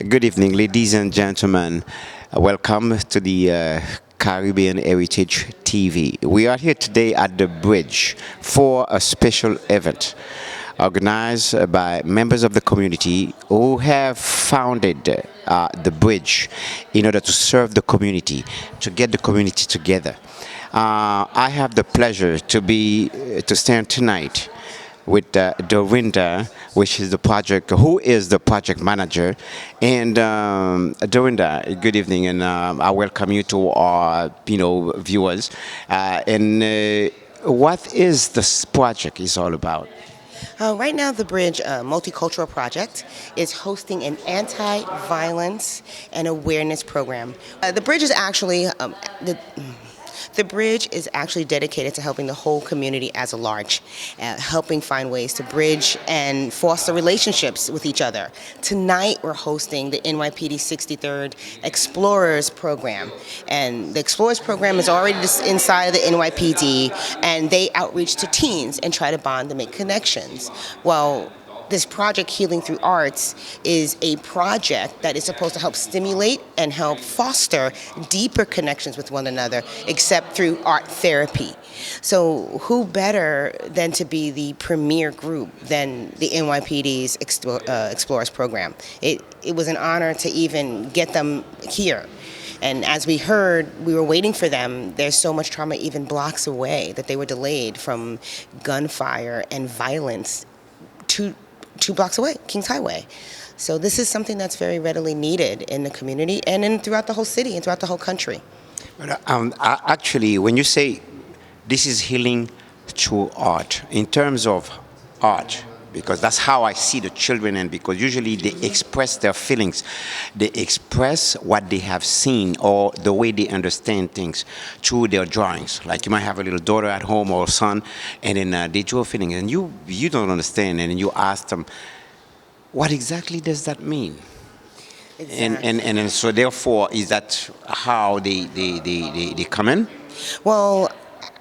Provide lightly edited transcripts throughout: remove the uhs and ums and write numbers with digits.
Good evening, ladies and gentlemen. Welcome to the Caribbean Heritage TV. We are here today at the bridge for a special event organized by members of the community who have founded the bridge in order to serve the community, to get the community together. I have the pleasure to stand tonight with Dorinda, which is who is the project manager. And Dorinda, good evening, and I welcome you to our, viewers. And what is this project is all about? Right now, the Bridge Multicultural Project is hosting an anti-violence and awareness program. The Bridge is actually the bridge is actually dedicated to helping the whole community as a large, helping find ways to bridge and foster relationships with each other. Tonight, we're hosting the NYPD 63rd Explorers Program. And the Explorers Program is already inside of the NYPD, and they outreach to teens and try to bond and make connections. Well, this project, Healing Through Arts, is a project that is supposed to help stimulate and help foster deeper connections with one another, except through art therapy. So who better than to be the premier group than the NYPD's Explorers Program? It was an honor to even get them here. And as we heard, we were waiting for them. There's so much trauma even blocks away that they were delayed from gunfire and violence two blocks away, Kings Highway. So this is something that's very readily needed in the community and throughout the whole city and throughout the whole country. But, actually, when you say this is healing through art, in terms of art, because that's how I see the children, and because usually they express their feelings, they express what they have seen or the way they understand things through their drawings. Like you might have a little daughter at home or son, and then they draw feelings, and you don't understand, and you ask them, what exactly does that mean? Exactly. And so therefore, is that how they come in? Well,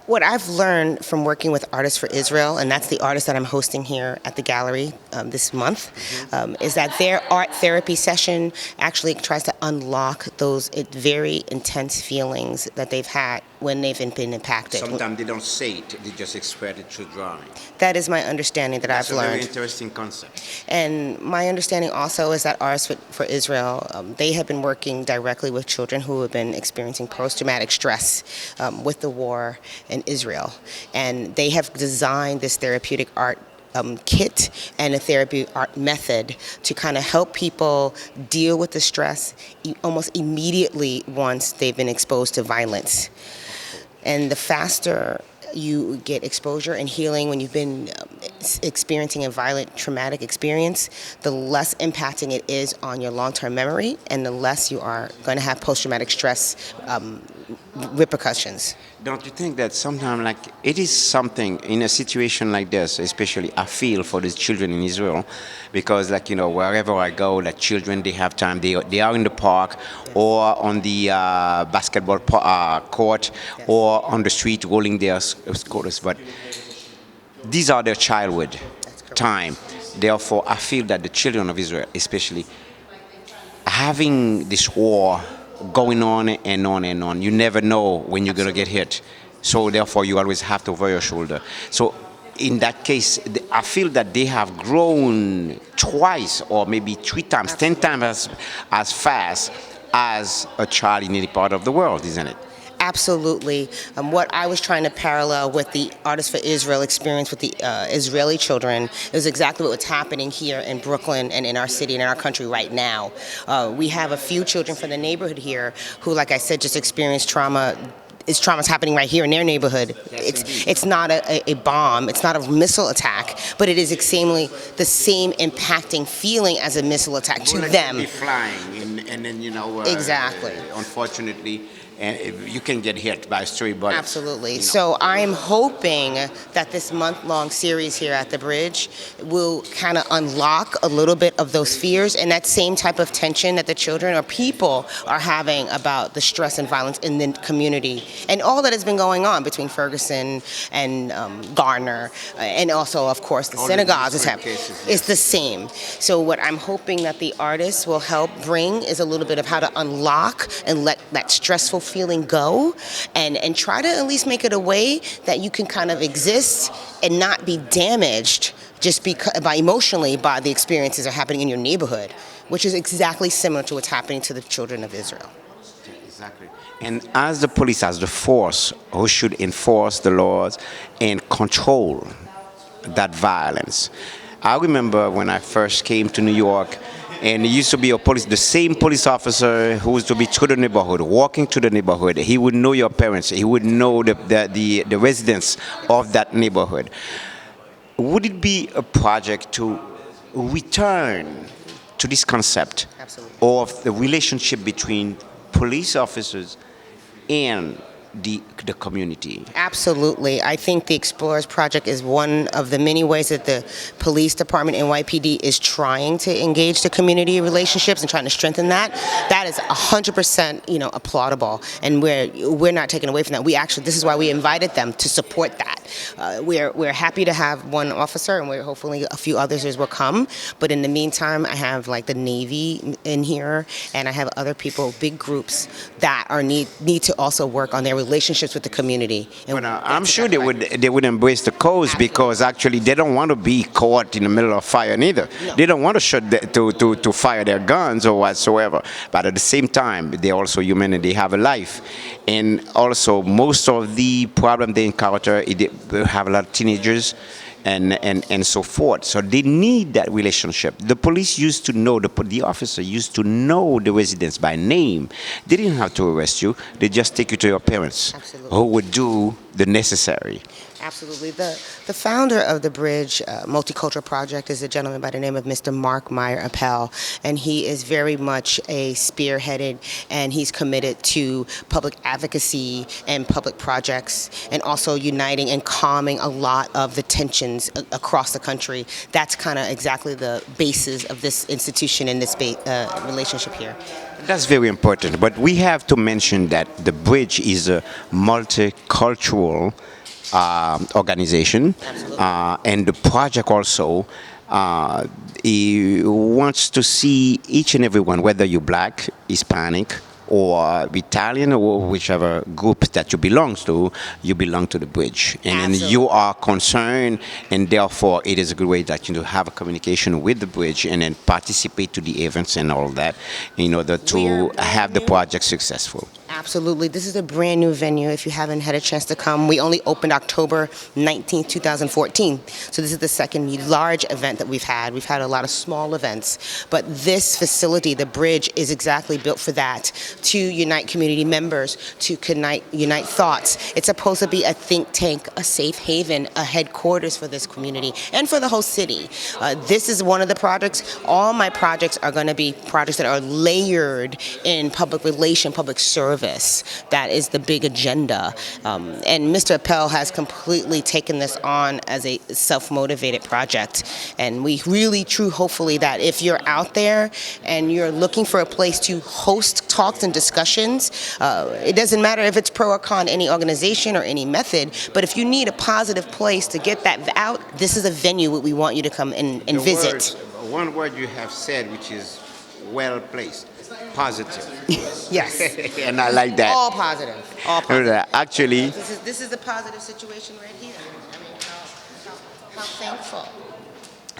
what I've learned from working with Artists for Israel, and that's the artist that I'm hosting here at the gallery this month, is that their art therapy session actually tries to unlock those very intense feelings that they've had when they've been impacted. Sometimes they don't say it, they just express it through drawing. That is my understanding that I've learned. That's a very interesting concept. And my understanding also is that Artists for Israel, they have been working directly with children who have been experiencing post-traumatic stress with the war in Israel. And they have designed this therapeutic art kit and a therapy art method to kind of help people deal with the stress almost immediately once they've been exposed to violence. And the faster you get exposure and healing when you've been experiencing a violent traumatic experience, the less impacting it is on your long-term memory and the less you are going to have post-traumatic stress repercussions. Don't you think that sometimes, like, it is something in a situation like this, especially I feel for these children in Israel, because, like, wherever I go, the children, they have time, they are in the park or on the basketball court or on the street rolling their scooters, but these are their childhood time. Therefore, I feel that the children of Israel, especially, having this war going on and on and on. You never know when you're going to get hit. So therefore, you always have to over your shoulder. So in that case, I feel that they have grown twice or maybe 3 times, 10 times as fast as a child in any part of the world, isn't it? Absolutely. What I was trying to parallel with the Artists for Israel experience with the Israeli children is exactly what's happening here in Brooklyn and in our city and in our country right now. We have a few children from the neighborhood here who, like I said, just experienced trauma. Trauma's happening right here in their neighborhood. It's not a bomb, it's not a missile attack, but it is extremely the same impacting feeling as a missile attack to them. Be flying, and then exactly. Unfortunately, and you can get hit by stray bullets. Absolutely. So I'm hoping that this month-long series here at the Bridge will kind of unlock a little bit of those fears and that same type of tension that the children or people are having about the stress and violence in the community and all that has been going on between Ferguson and Garner, and also, of course, the All synagogues the is different happening. cases, It's the same. So what I'm hoping that the artists will help bring is a little bit of how to unlock and let that stressful feeling go, and try to at least make it a way that you can kind of exist and not be damaged just by emotionally by the experiences that are happening in your neighborhood, which is exactly similar to what's happening to the children of Israel. Exactly. And as the police, as the force who should enforce the laws and control that violence. I remember when I first came to New York, and it used to be the same police officer who was to be through the neighborhood, walking through the neighborhood. He would know your parents. He would know the residents of that neighborhood. Would it be a project to return to this concept Absolutely. of the relationship between police officers and the community? Absolutely. I think the Explorers Project is one of the many ways that the police department NYPD is trying to engage the community relationships and trying to strengthen that. That is 100%, applaudable, and we're not taking away from that. This is why we invited them to support that. We're happy to have one officer, and we're hopefully a few others will come. But in the meantime, I have like the Navy in here, and I have other people, big groups that need to also work on their relationships with the community. But I'm sure they would embrace the cause. Absolutely. Because actually they don't want to be caught in the middle of fire neither. No. They don't want to fire their guns or whatsoever. But at the same time, they're also human and they have a life. And also most of the problem they encounter, they have a lot of teenagers and so forth. So they need that relationship. The police used to know, the officer used to know the residents by name. They didn't have to arrest you. They just take you to your parents. Absolutely. Who would do the necessary. Absolutely. The founder of the Bridge Multicultural Project is a gentleman by the name of Mr. Mark Meyer Appel, and he is very much a spearheaded, and he's committed to public advocacy and public projects, and also uniting and calming a lot of the tensions across the country. That's kind of exactly the basis of this institution and this relationship here. That's very important, but we have to mention that the Bridge is a multicultural organization, and the project also he wants to see each and everyone, whether you're Black, Hispanic, or Italian, or whichever group that you belong to the Bridge. And you are concerned, and therefore it is a good way that you have a communication with the Bridge and then participate to the events and all that in order to have the project successful. Absolutely. This is a brand new venue. If you haven't had a chance to come, we only opened October 19th, 2014. So this is the second large event that we've had. We've had a lot of small events, but this facility, the Bridge, is exactly built for that, to unite community members, to unite thoughts. It's supposed to be a think tank, a safe haven, a headquarters for this community and for the whole city. This is one of the projects. All my projects are going to be projects that are layered in public relation, public service. That is the big agenda. And Mr. Appel has completely taken this on as a self-motivated project. And we really, hopefully, that if you're out there and you're looking for a place to host talks and discussions, it doesn't matter if it's pro or con any organization or any method, but if you need a positive place to get that out, this is a venue that we want you to come and visit. One word you have said, which is well placed. Positive. Yes. And I like that. All positive. All positive. Actually, this is a positive situation right here. I mean, how thankful.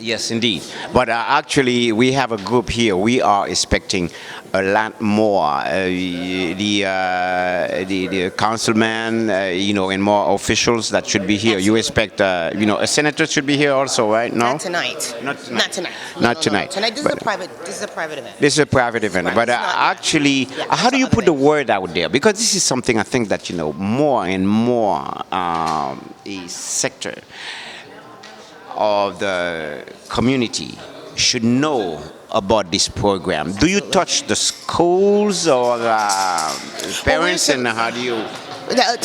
Yes, indeed. But actually, we have a group here. We are expecting a lot more. The councilman, and more officials that should be here. Absolutely. You expect, a senator should be here also, right? No. Not tonight. Not tonight. Not tonight. Not tonight. No. Tonight. This is a private event. This is a private event. Right. But actually, how do you put the word out there? Because this is something I think that more and more a sector of the community should know about this program? Do you touch the schools or parents, and how do you?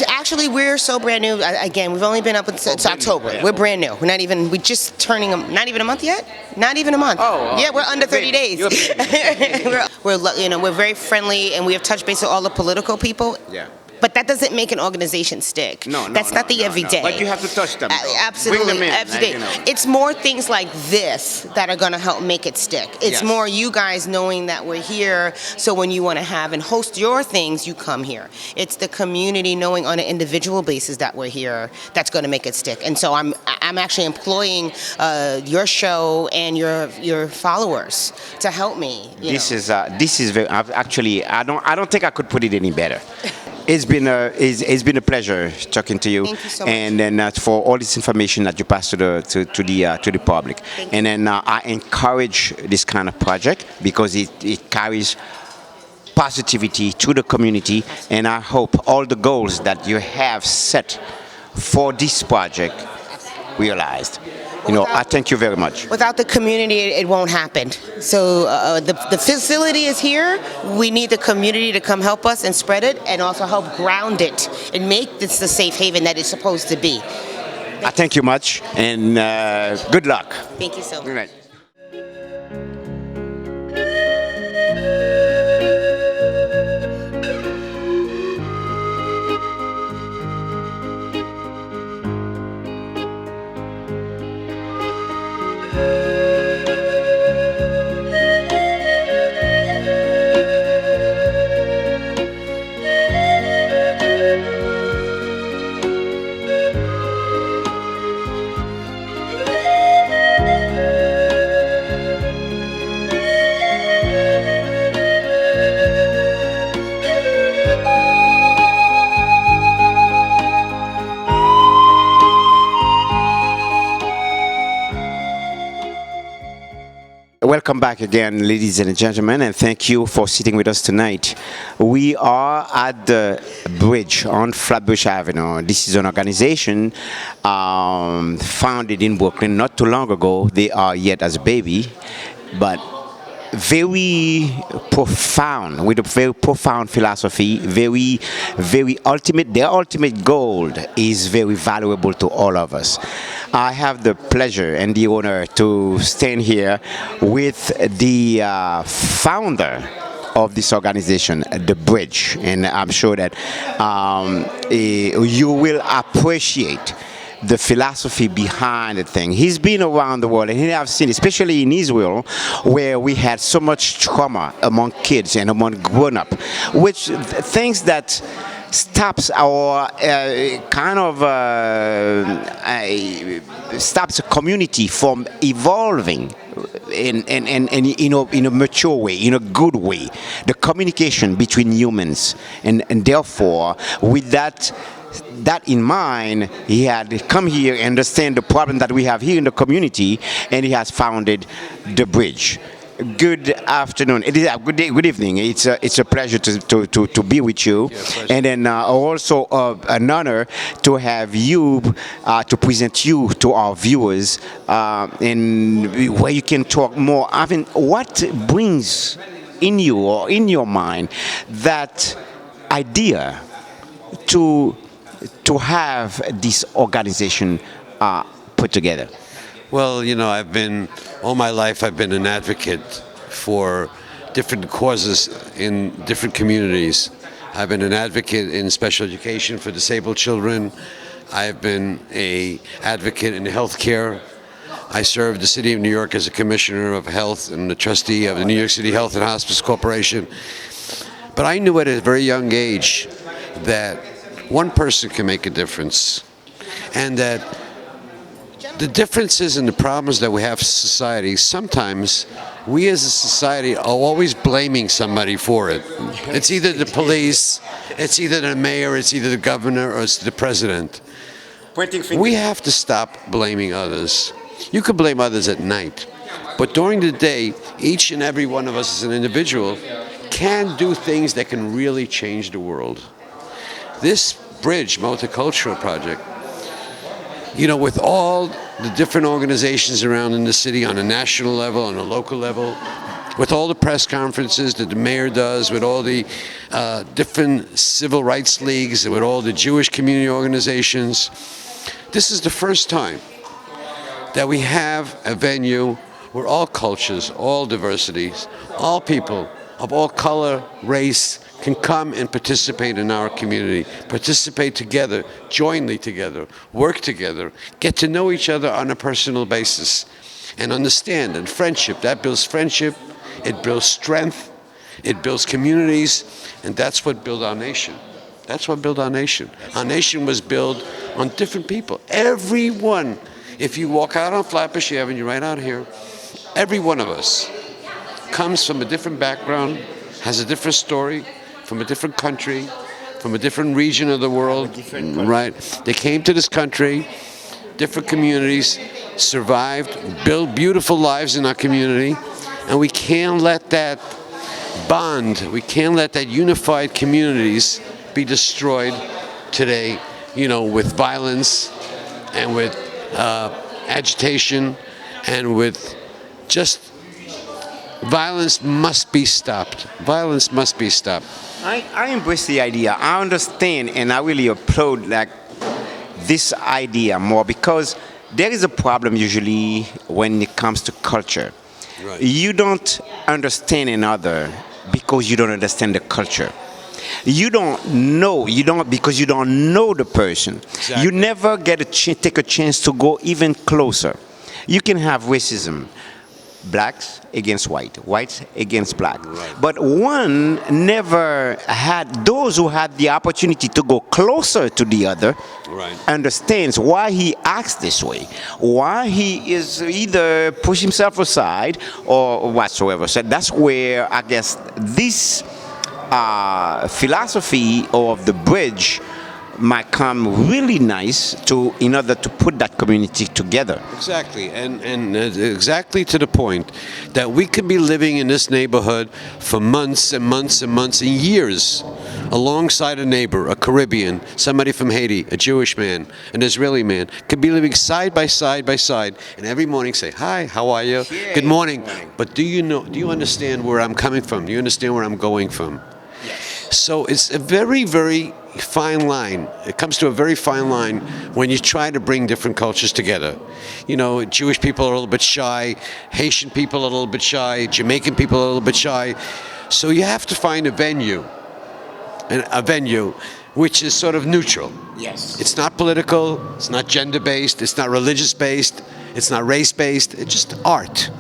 Actually, we're so brand new. Again, we've only been up since October. Yeah. We're brand new. We just turning not even a month yet. Not even a month. Yeah, we're under 30 days. We're very friendly, and we have touched base with all the political people. Yeah. But that doesn't make an organization stick. That's not the everyday. But you have to touch them. Absolutely. Bring them in. Absolutely. It's more things like this that are going to help make it stick. It's more you guys knowing that we're here, so when you want to have and host your things, you come here. It's the community knowing on an individual basis that we're here that's going to make it stick. And so I'm actually employing your show and your followers to help me. This is very actually I don't think I could put it any better. It's been a pleasure talking to you. Thank you so much. And then for all this information that you pass to the public. And then I encourage this kind of project because it carries positivity to the community, and I hope all the goals that you have set for this project realized. I thank you very much. Without the community, it won't happen. So the facility is here. We need the community to come help us and spread it, and also help ground it and make this the safe haven that it's supposed to be. I thank you much, and good luck. Thank you so much. All right. Welcome back again, ladies and gentlemen, and thank you for sitting with us tonight. We are at the bridge on Flatbush Avenue. This is an organization founded in Brooklyn not too long ago. They are yet as a baby, but very profound, with a very profound philosophy, very ultimate. Their ultimate goal is very valuable to all of us. I have the pleasure and the honor to stand here with the founder of this organization, The Bridge, and I'm sure that you will appreciate the philosophy behind the thing. He's been around the world, and he have seen, especially in Israel, where we had so much trauma among kids and among grown-up, which things that stops our stops a community from evolving in a mature way, in a good way. The communication between humans, and therefore, with that in mind, he had come here and understand the problem that we have here in the community, and he has founded The Bridge. Good afternoon. It is good day, good evening. It's a pleasure to be with you, and then also an honor to have you to present you to our viewers, and where you can talk more. I mean, what brings in you or in your mind that idea to have this organization put together? Well, all my life I've been an advocate for different causes in different communities. I've been an advocate in special education for disabled children. I've been an advocate in healthcare. I served the city of New York as a commissioner of health and the trustee of the New York City Health and Hospice Corporation. But I knew at a very young age that one person can make a difference, and that the differences and the problems that we have in society, sometimes we as a society are always blaming somebody for it. It's either the police, it's either the mayor, it's either the governor, or it's the president. We have to stop blaming others. You can blame others at night, but during the day, each and every one of us as an individual can do things that can really change the world. This Bridge Multicultural Project with all the different organizations around in the city on a national level, on a local level, with all the press conferences that the mayor does, with all the different civil rights leagues, with all the Jewish community organizations, this is the first time that we have a venue where all cultures, all diversities, all people of all color, race, can come and participate in our community, participate together, jointly together, work together, get to know each other on a personal basis, and understand. And friendship, that builds friendship, it builds strength, it builds communities, and that's what built our nation. That's what built our nation. Our nation was built on different people. Everyone, if you walk out on Flatbush Avenue, right out here, every one of us comes from a different background, has a different story, from a different country, from a different region of the world, right? They came to this country, different communities, survived, built beautiful lives in our community, and we can't let that bond, we can't let that unified communities be destroyed today, with violence and with agitation and with just violence must be stopped. Violence must be stopped. I embrace the idea. I understand, and I really applaud this idea more, because there is a problem usually when it comes to culture. Right. You don't understand another because you don't understand the culture. You don't know, because you don't know the person. Exactly. You never get take a chance to go even closer. You can have racism. Blacks against whites against black. Right. But one never had, those who had the opportunity to go closer to the other, Right. understands why he acts this way, why he is either push himself aside or whatsoever. So that's where I guess this philosophy of the bridge might come really nice in order to put that community together. Exactly, and exactly to the point that we could be living in this neighborhood for months and months and months and years alongside a neighbor, a Caribbean, somebody from Haiti, a Jewish man, an Israeli man, could be living side by side, and every morning say, hi, how are you? Yeah, good morning. good morning. But do you understand where I'm coming from? Do you understand where I'm going from? So it's a very, very fine line. It comes to a very fine line when you try to bring different cultures together. Jewish people are a little bit shy, Haitian people are a little bit shy, Jamaican people are a little bit shy. So you have to find a venue which is sort of neutral. Yes. It's not political, it's not gender-based, it's not religious-based, it's not race-based, it's just art,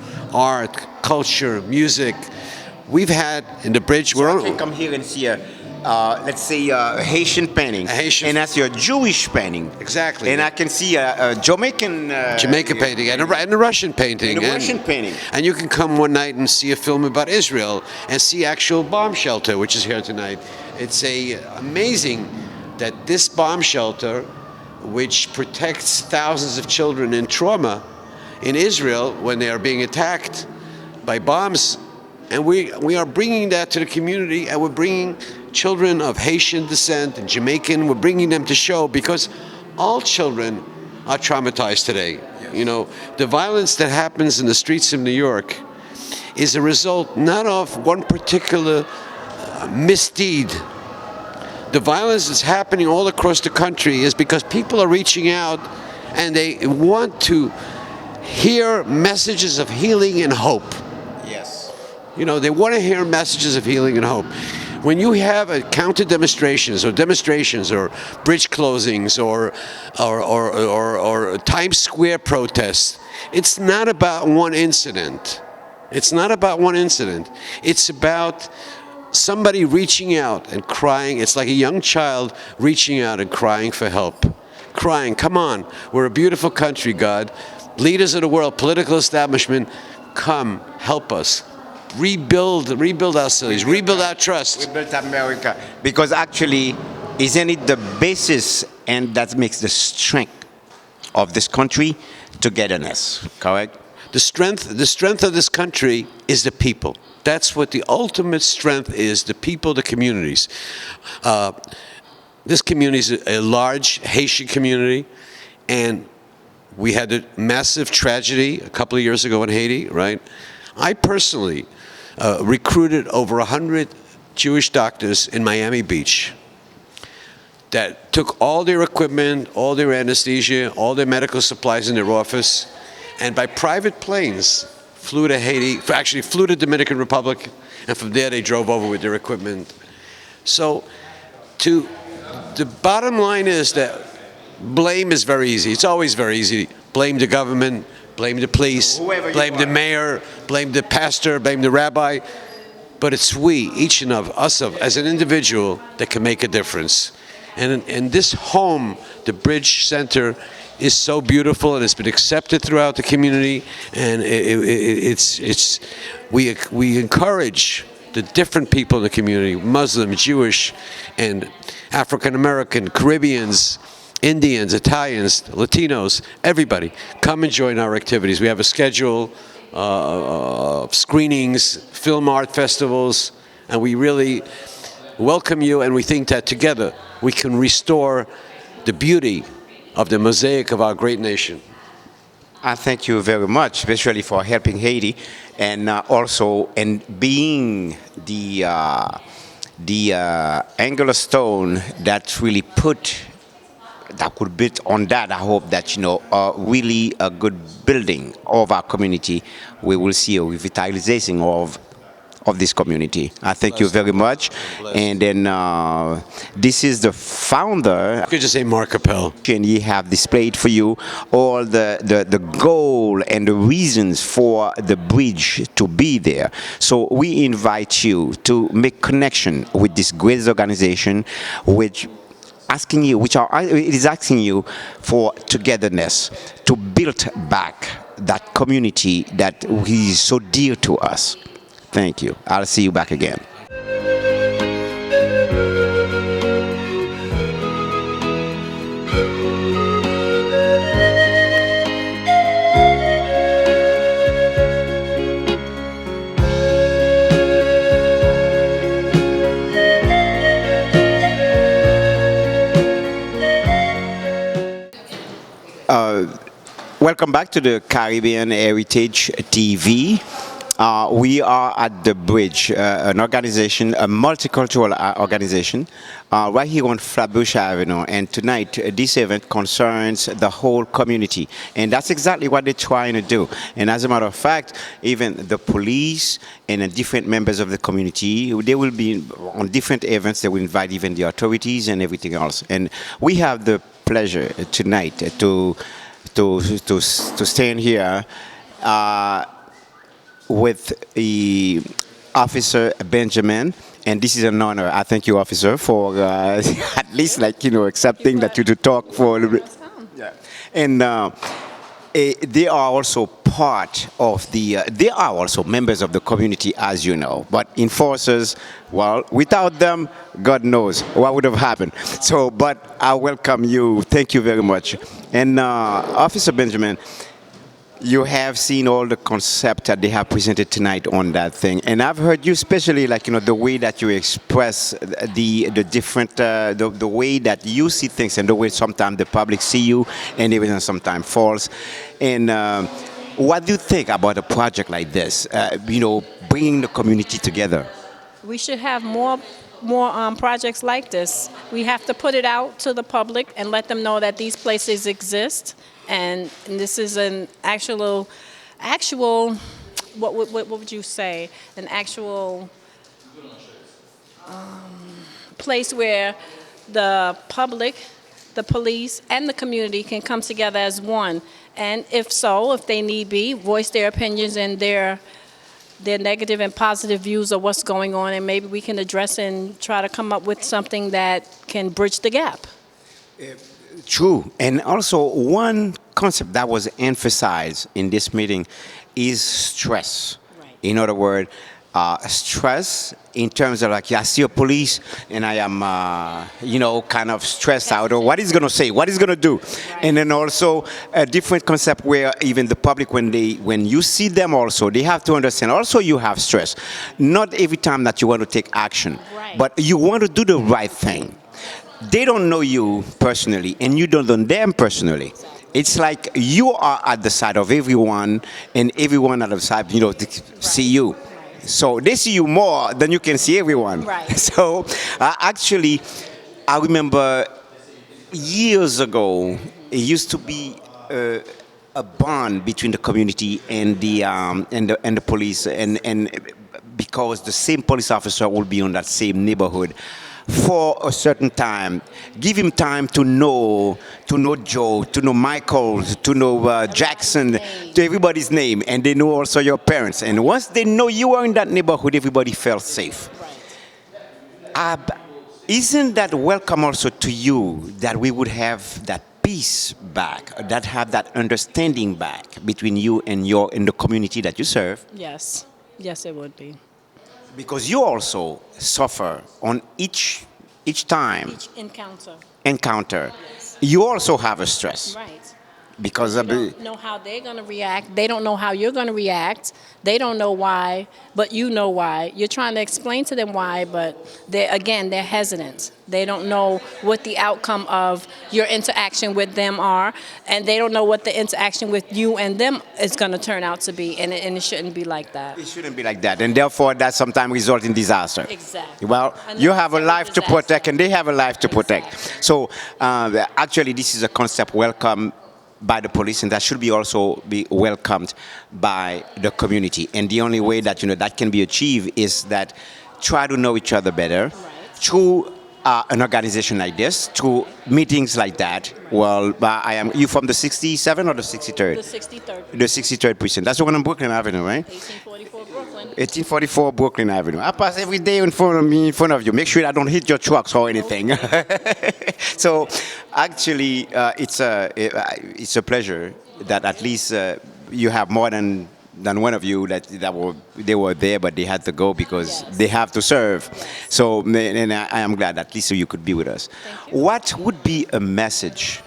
culture, music. We've had in the bridge. So I can come here and see let's say a Haitian painting, and that's your Jewish painting. Exactly. And I can see a Jamaican painting and a Russian painting. And a Russian painting. And you can come one night and see a film about Israel and see actual bomb shelter, which is here tonight. It's amazing that this bomb shelter, which protects thousands of children in trauma in Israel when they are being attacked by bombs. And we are bringing that to the community, and we're bringing children of Haitian descent and Jamaican, we're bringing them to show, because all children are traumatized today. Yes. The violence that happens in the streets of New York is a result not of one particular misdeed. The violence that's happening all across the country is because people are reaching out and they want to hear messages of healing and hope. They want to hear messages of healing and hope. When you have counter demonstrations or bridge closings or Times Square protests, it's not about one incident. It's about somebody reaching out and crying. It's like a young child reaching out and crying for help. Crying, come on, we're a beautiful country, God. Leaders of the world, political establishment, come, help us. Rebuild our cities, rebuild our trust. Rebuild America. Because actually, isn't it the basis and that makes the strength of this country? Togetherness, correct? The strength of this country is the people. That's what the ultimate strength is, the people, the communities. This community is a large Haitian community, and We had a massive tragedy a couple of years ago in Haiti, right? I personally recruited over 100 Jewish doctors in Miami Beach that took all their equipment, all their anesthesia, all their medical supplies in their office, and by private planes flew to Haiti, actually flew to Dominican Republic, and from there they drove over with their equipment. So the bottom line is that blame is very easy. It's always very easy. Blame the government, blame the police, blame the mayor, blame the pastor, blame the rabbi. But it's we, each and of us, as an individual, that can make a difference. And this home, the Bridge Center, is so beautiful, and it's been accepted throughout the community. And we encourage the different people in the community, Muslim, Jewish, and African American, Caribbeans, Indians, Italians, Latinos, everybody, come and join our activities. We have a schedule of screenings, film art festivals, and we really welcome you, and we think that together we can restore the beauty of the mosaic of our great nation. I thank you very much, especially for helping Haiti, and also in being the angular stone that really that could build on that. I hope that, really a good building of our community, we will see a revitalization of this community. I thank you very much. And then this is the founder. I could just say Mark Appel. And he have displayed for you all the goal and the reasons for the bridge to be there. So we invite you to make connection with this great organization, which is asking you for togetherness, to build back that community that is so dear to us. Thank you. I'll see you back again. Welcome back to the Caribbean Heritage TV. We are at the Bridge, an organization, a multicultural organization, right here on Flatbush Avenue. And tonight, this event concerns the whole community. And that's exactly what they're trying to do. And as a matter of fact, even the police and the different members of the community, they will be on different events. They will invite even the authorities and everything else. And we have the pleasure tonight to stand here with the Officer Benjamin, and this is an honor. I thank you, Officer, for at least accepting that you to talk for a little bit. Yeah. And they are also part of they are also members of the community, as you know. But enforcers, well, without them, God knows what would have happened. So, but I welcome you. Thank you very much. And Officer Benjamin, you have seen all the concepts that they have presented tonight on that thing, and I've heard you, especially the way that you express the different the way that you see things, and the way sometimes the public see you, and even sometimes false. And what do you think about a project like this? Bringing the community together. We should have more projects like this. We have to put it out to the public and let them know that these places exist. And this is an actual, what would you say? An actual place where the public, the police, and the community can come together as one. And if they need be, voice their opinions and their negative and positive views of what's going on, and maybe we can address and try to come up with something that can bridge the gap. True. And also one concept that was emphasized in this meeting is stress. Right. In other words, stress in terms of I see a police and I am, kind of stressed out, or what he's going to say, what he's going to do. Right. And then also a different concept where even the public, when you see them also, they have to understand also you have stress. Not every time that you want to take action, right, but you want to do the right thing. They don't know you personally, and you don't know them personally. It's like you are at the side of everyone, and everyone at the side, see you. So they see you more than you can see everyone. Right. So actually, I remember years ago, it used to be a bond between the community and the police, and because the same police officer will be on that same neighborhood for a certain time. Give him time to know Joe, to know Michael, to know Jackson, to everybody's name, and they know also your parents. And once they know you are in that neighborhood, everybody felt safe. Isn't that welcome also to you, that we would have that peace back, that have that understanding back between you and the community that you serve? Yes. Yes, it would be. Because you also suffer on each time Each encounter. You also have a stress. Right. Because They don't know how they're going to react. They don't know how you're going to react. They don't know why, but you know why. You're trying to explain to them why, but they're hesitant. They don't know what the outcome of your interaction with them are, and they don't know what the interaction with you and them is going to turn out to be, and it shouldn't be like that. It shouldn't be like that, and therefore that sometimes results in disaster. Exactly. Well, you have a life to protect, and they have a life to protect. So actually, this is a concept welcome by the police, and that should be also be welcomed by the community. And the only way that that can be achieved is that try to know each other better through an organization like this, through meetings like that. Well, you from the 67 or the 63rd? The 63rd. The 63rd precinct. That's the one on Brooklyn Avenue, right? 1844 Brooklyn. 1844 Brooklyn Avenue. I pass every day in front of you. Make sure I don't hit your trucks or anything. So, actually, it's a pleasure that at least you have more than one of you they were there, but they had to go because they have to serve. So, and I am glad at least you could be with us. What would be a message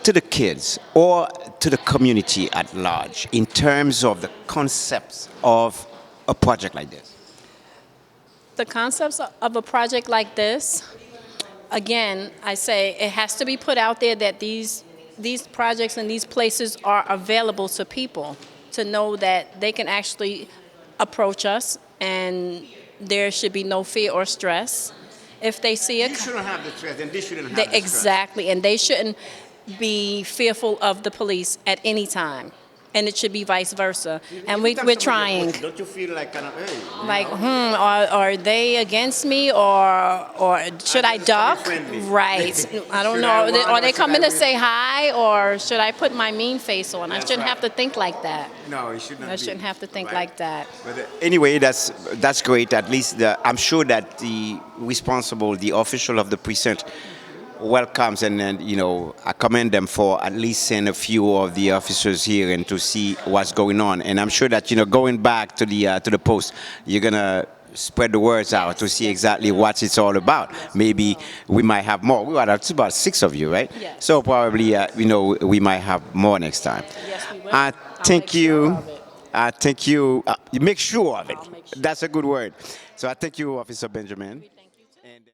to the kids or to the community at large in terms of the concepts of a project like this? The concepts of a project like this, again, I say it has to be put out there that these projects and these places are available to people, to know that they can actually approach us and there should be no fear or stress. If they see it, You shouldn't have the stress, and they shouldn't have the stress. exactly, and they shouldn't be fearful of the police at any time. And it should be vice versa. And we're trying. Don't you feel like kind of, hey? Like, are they against me, or should I duck? Right. I don't know. Are they coming to say hi, or should I put my mean face on? I shouldn't have to think like that. No, you shouldn't. I shouldn't have to think like that. But anyway, that's great. At least I'm sure that the official of the precinct welcomes, and I commend them for at least sending a few of the officers here and to see what's going on. And I'm sure that going back to the post, you're gonna spread the words out to see exactly what it's all about. Maybe we might have more. It's about 6 of you, right? Yes. So probably we might have more next time. Yes, we will. Thank you. Sure of it. Thank you. You make sure of it. I'll make sure. That's a good word. So I thank you, Officer Benjamin.